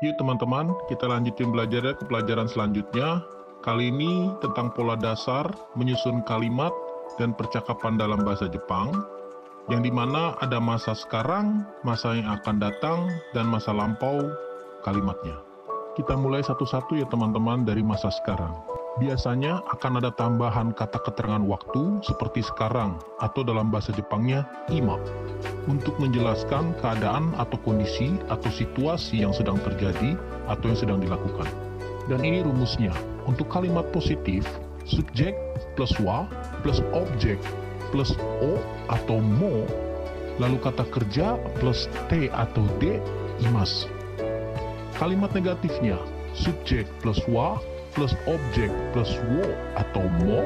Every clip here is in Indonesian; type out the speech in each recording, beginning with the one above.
Yuk teman-teman, kita lanjutin belajarnya ke pelajaran selanjutnya. Kali ini tentang pola dasar, menyusun kalimat, dan percakapan dalam bahasa Jepang, yang dimana ada masa sekarang, masa yang akan datang, dan masa lampau kalimatnya. Kita mulai satu-satu ya teman-teman dari masa sekarang. Biasanya akan ada tambahan kata keterangan waktu seperti sekarang, atau dalam bahasa Jepangnya, ima, untuk menjelaskan keadaan atau kondisi atau situasi yang sedang terjadi atau yang sedang dilakukan. Dan ini rumusnya. Untuk kalimat positif, subjek plus wa plus objek plus o atau mo, lalu kata kerja plus t atau d, imas. Kalimat negatifnya, subjek plus wa plus objek plus wo atau mo,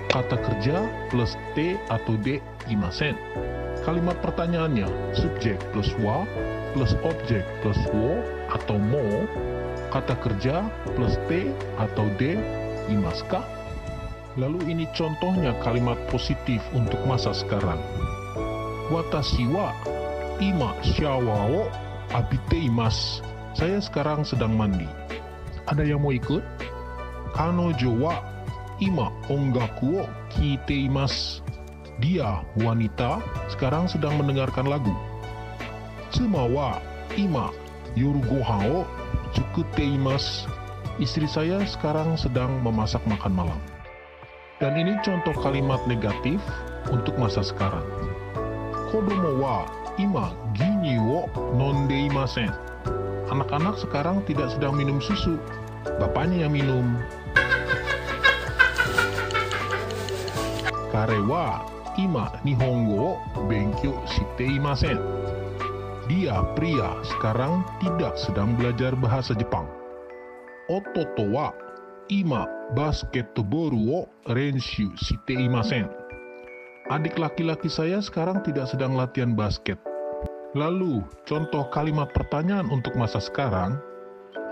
kata kerja plus t atau d, imasen. Kalimat pertanyaannya, subjek plus wa plus objek plus wo atau mo, kata kerja plus t atau d, imaska. Lalu ini contohnya kalimat positif untuk masa sekarang. Watashi wa ima shower wo abiteimasu. Saya sekarang sedang mandi. Ada yang mau ikut? Kanojo wa ima ongaku wo kiiteimasu. Dia, wanita, sekarang sedang mendengarkan lagu. Tsuma wa ima yoru gohan wo tsukutteimasu. Istri saya sekarang sedang memasak makan malam. Dan ini contoh kalimat negatif untuk masa sekarang. Kodomo wa ima ginyu wo nondeimasen. Anak-anak sekarang tidak sedang minum susu, bapaknya yang minum. Kare wa ima nihongo wo benkyou shiteimasen. Dia, pria, sekarang tidak sedang belajar bahasa Jepang. Ototo wa ima basketball wo renshu shiteimasen. Adik laki-laki saya sekarang tidak sedang latihan basket. Lalu, contoh kalimat pertanyaan untuk masa sekarang,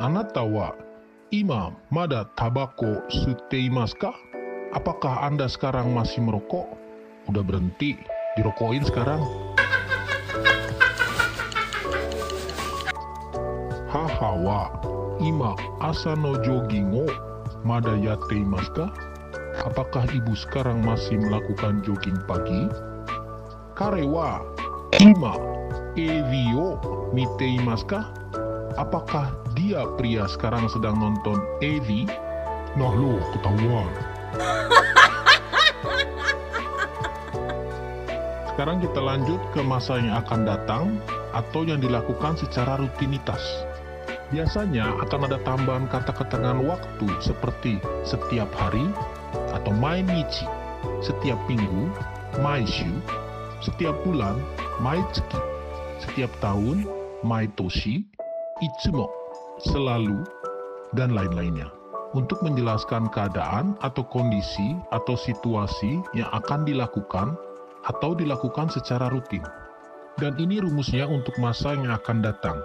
Anata wa ima mada tabako sutteimasu ka? Apakah Anda sekarang masih merokok? Udah berhenti, dirokokin sekarang. Haha wa ima asa no jogging wo mada yatteimasu ka? Apakah ibu sekarang masih melakukan jogging pagi? Kare wa ima evi wo miteimasu ka? Apakah dia, pria, sekarang sedang nonton EV? Nah lo, ketahuan. Sekarang kita lanjut ke masa yang akan datang atau yang dilakukan secara rutinitas. Biasanya akan ada tambahan kata keterangan waktu seperti setiap hari atau mainichi, setiap minggu, maishu, setiap bulan, maitsuki, setiap tahun, maitoshi, itsumo, selalu, dan lain-lainnya. Untuk menjelaskan keadaan atau kondisi atau situasi yang akan dilakukan atau dilakukan secara rutin. Dan ini rumusnya untuk masa yang akan datang.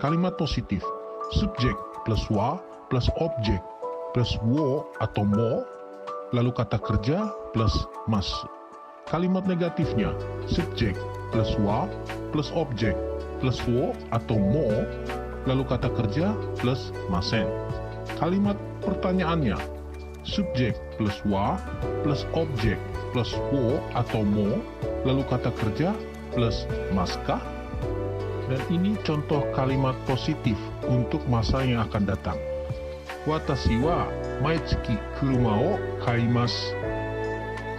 Kalimat positif, subjek plus wa plus objek plus wo atau mo, lalu kata kerja plus mas. Kalimat negatifnya, subjek plus wa plus objek plus wo atau mo, lalu kata kerja plus masen. Kalimat pertanyaannya, subjek plus wa plus objek plus wo atau mo, lalu kata kerja plus maska. Dan ini contoh kalimat positif untuk masa yang akan datang. Watashi wa maitsuki kuruma wo kaimasu.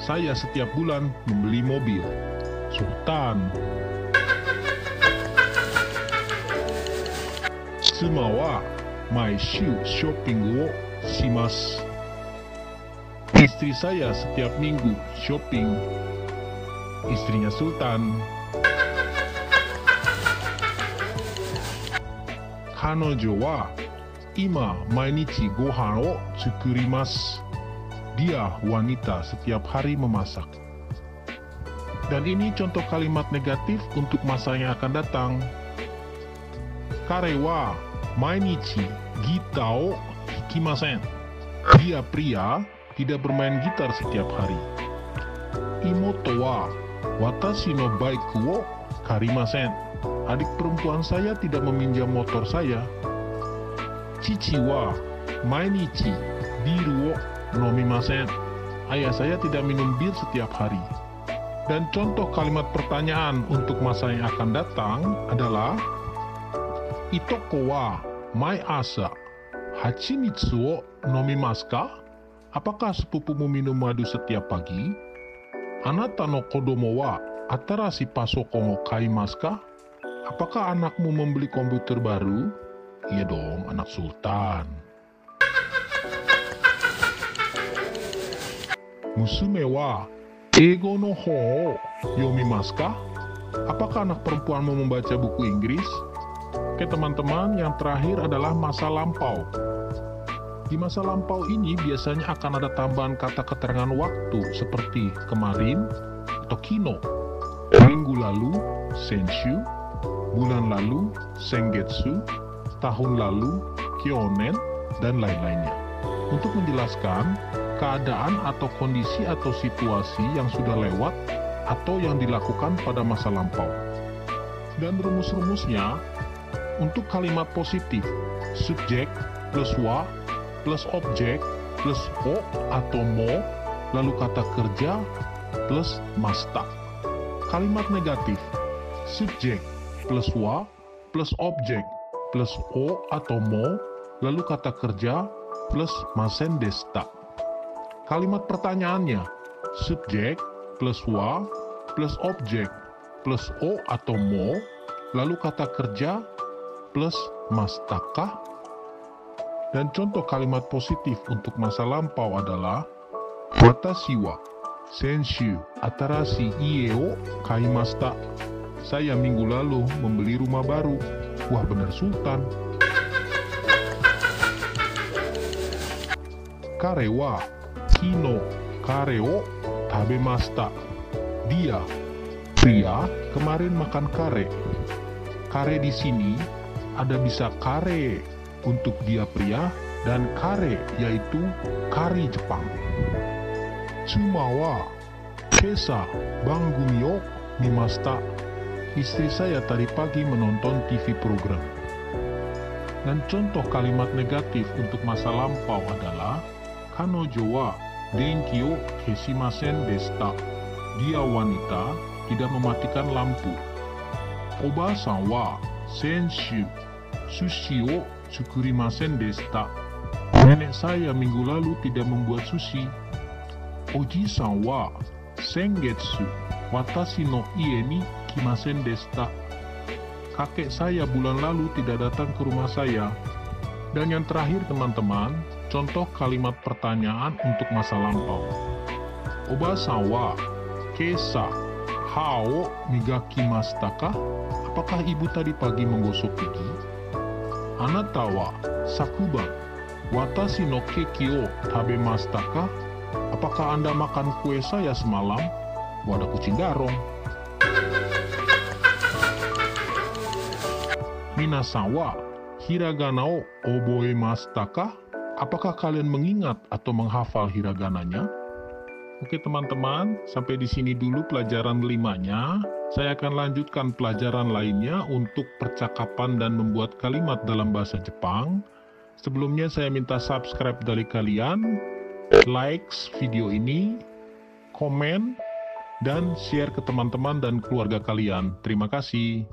Saya setiap bulan membeli mobil. Sultan. Tsuma wa maishu shopping wo shimasu. Istri saya setiap minggu shopping. Istrinya Sultan. Kanojo wa ima mainichi gohan wo tsukurimasu. Dia, wanita, setiap hari memasak. Dan ini contoh kalimat negatif untuk masa yang akan datang. Kare wa mainichi gita wo hikimasen. Dia, pria, tidak bermain gitar setiap hari. Imoto wa watashi no baiku wo karimasen. Adik perempuan saya tidak meminjam motor saya. Chichi wa mainichi biru wo nomimasen. Ayah saya tidak minum bir setiap hari. Dan contoh kalimat pertanyaan untuk masa yang akan datang adalah Itoko wa mai asa hachimitsu wo nomimasu ka? Apakah sepupumu minum madu setiap pagi? Anata no kodomo wa atarashi pasokon wo kaimasu ka? Apakah anakmu membeli komputer baru? Iya dong, anak sultan. Musume wa eigo no hon wo yomimasu ka? Apakah anak perempuanmu membaca buku Inggris? Oke teman-teman, yang terakhir adalah masa lampau. Di masa lampau ini biasanya akan ada tambahan kata keterangan waktu seperti kemarin atau kino, minggu lalu, senshu, bulan lalu, sengetsu, tahun lalu, kyonen, dan lain-lainnya. Untuk menjelaskan keadaan atau kondisi atau situasi yang sudah lewat atau yang dilakukan pada masa lampau. Dan rumus-rumusnya, untuk kalimat positif, subjek plus wa plus objek plus o atau mo, lalu kata kerja plus masta. Kalimat negatif, subjek plus wa plus objek plus o atau mo, lalu kata kerja plus masen desta. Kalimat pertanyaannya, subjek plus wa plus objek plus o atau mo, lalu kata kerja plus mastakah. Dan contoh kalimat positif untuk masa lampau adalah Watashi wa senshu atarashi ie o kaimashita. Saya minggu lalu membeli rumah baru. Wah, benar sultan. Kare wa kino kare o tabemashita. Dia, pria, kemarin makan kare. Kare di sini ada bisa kare untuk dia pria dan kare yaitu kari Jepang. Tsuma wa kesa bangumi o mimashita. Istri saya tadi pagi menonton TV program. Dan contoh kalimat negatif untuk masa lampau adalah kanojo wa denki o keshimasen deshita. Dia wanita tidak mematikan lampu. Oba-san wa senshu sushi o tsukurimasen deshita. Nenek saya minggu lalu tidak membuat sushi. Oji-san wa sengetsu watashi no ie ni kimasen deshita. Kakek saya bulan lalu tidak datang ke rumah saya. Dan yang terakhir teman-teman, contoh kalimat pertanyaan untuk masa lampau. Oba-san wa kesa ha o migakimashita ka? Apakah ibu tadi pagi menggosok gigi? Anata wa sakuban watashi no keki o tabemashita ka? Apakah Anda makan kue saya semalam? Wah, ada kucing garong. Minasan wa hiragana o oboemashita ka? Apakah kalian mengingat atau menghafal hiragananya? Oke teman-teman, sampai di sini dulu pelajaran 5-nya. Saya akan lanjutkan pelajaran lainnya untuk percakapan dan membuat kalimat dalam bahasa Jepang. Sebelumnya saya minta subscribe dari kalian, like video ini, komen, dan share ke teman-teman dan keluarga kalian. Terima kasih.